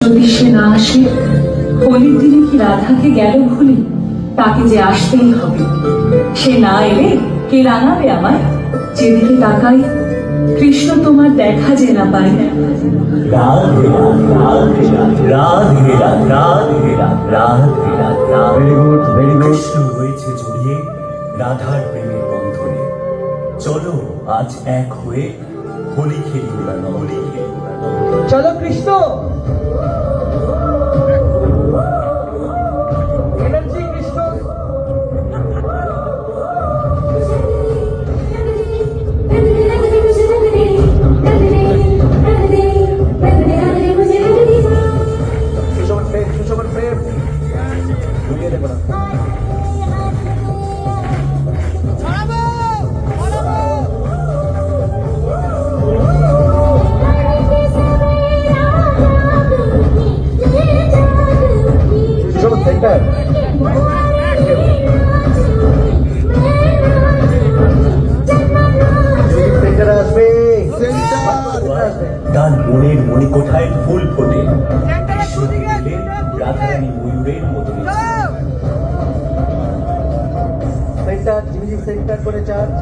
যদি সে না আসে, হোলির দিনে কি রাধাকে গেল ভুলে? তাকে যে আসতেই হবে। সে না এলে কে রাঙাবে আমায়? যেদিকে তাকাই কৃষ্ণ তোমার দেখা যে না পাই। Radhe Radhe Radhe Radhe Radhe Radhe. Very good very good. Krishna হয়েছে জড়িয়ে রাধার প্রেমের বন্ধনে। চলো আজ এক হয়ে হোলি খেলি ওরা হোলি খেলি ওরা। চলো কৃষ্ণ, এনার্জি কৃষ্ণ। সুশোভন প্রেম, সুশোভন প্রেম। ঘুরিয়ে দেবো না। সুশোভন সেন্টার। সেন্টার আসবে, তার মনের মণিকোঠায় ফুল ফোটে। কৃষ্ণ দিলে রাধারানী ময়ূরের মতো সেন্টার, জিমিজি সেন্টার করে চার্জ।